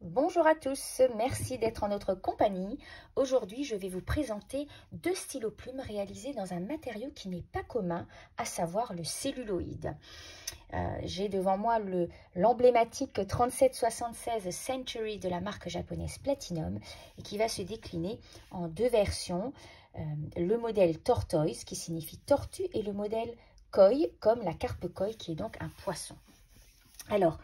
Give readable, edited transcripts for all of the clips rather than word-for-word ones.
Bonjour à tous, merci d'être en notre compagnie. Aujourd'hui, je vais vous présenter deux stylos plumes réalisés dans un matériau qui n'est pas commun, à savoir le celluloïd. J'ai devant moi l'emblématique 3776 Century de la marque japonaise Platinum et qui va se décliner en deux versions. Le modèle Tortoise qui signifie tortue et le modèle Koi comme la carpe koi qui est donc un poisson. Alors,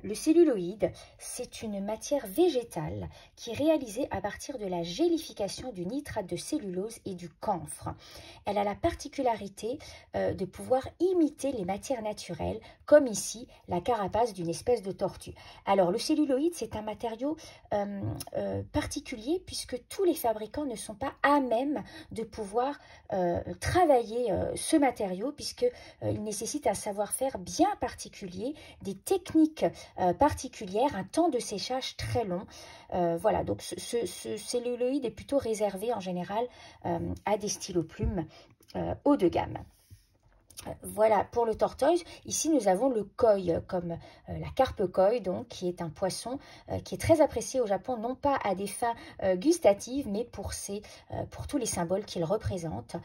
le celluloïd, c'est une matière végétale qui est réalisée à partir de la gélification du nitrate de cellulose et du camphre. Elle a la particularité de pouvoir imiter les matières naturelles, comme ici la carapace d'une espèce de tortue. Alors, le celluloïd, c'est un matériau particulier puisque tous les fabricants ne sont pas à même de pouvoir travailler ce matériau puisqu'il nécellite un savoir-faire bien particulier, des techniques particulières, un temps de séchage très long. Voilà, donc ce celluloïd est plutôt réservé en général à des stylos plumes haut de gamme. Voilà pour le tortoise. Ici, nous avons le koi, comme la carpe koi, donc, qui est un poisson qui est très apprécié au Japon, non pas à des fins gustatives, mais pour tous les symboles qu'il représente.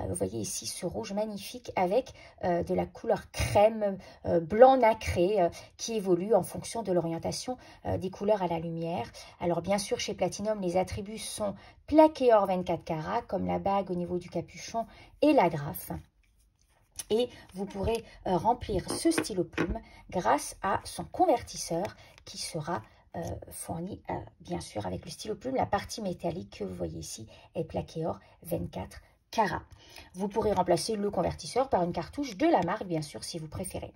Vous voyez ici ce rouge magnifique avec de la couleur crème, blanc nacré, qui évolue en fonction de l'orientation des couleurs à la lumière. Alors, bien sûr, chez Platinum, les attributs sont plaqué or 24 carats, comme la bague au niveau du capuchon et l'agrafe. Et vous pourrez remplir ce stylo plume grâce à son convertisseur qui sera fourni bien sûr avec le stylo plume. La partie métallique que vous voyez ici est plaqué or 24 carats. Vous pourrez remplacer le convertisseur par une cartouche de la marque bien sûr si vous préférez.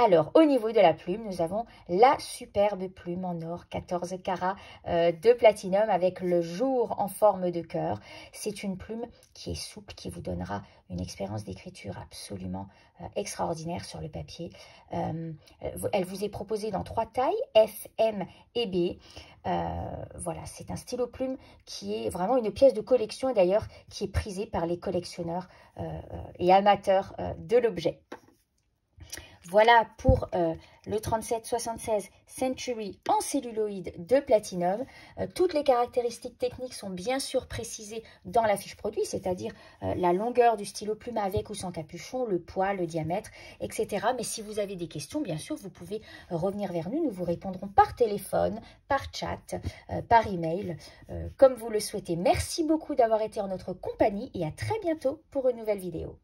Alors, au niveau de la plume, nous avons la superbe plume en or 14 carats de Platinum avec le jour en forme de cœur. C'est une plume qui est souple, qui vous donnera une expérience d'écriture absolument extraordinaire sur le papier. Elle vous est proposée dans 3 tailles, F, M et B. Voilà, c'est un stylo plume qui est vraiment une pièce de collection et d'ailleurs qui est prisée par les collectionneurs et amateurs de l'objet. Voilà pour le 3776 Century en celluloïd de Platinum. Toutes les caractéristiques techniques sont bien sûr précisées dans la fiche produit, c'est-à-dire la longueur du stylo plume avec ou sans capuchon, le poids, le diamètre, etc. Mais si vous avez des questions, bien sûr, vous pouvez revenir vers nous. Nous vous répondrons par téléphone, par chat, par email, comme vous le souhaitez. Merci beaucoup d'avoir été en notre compagnie et à très bientôt pour une nouvelle vidéo.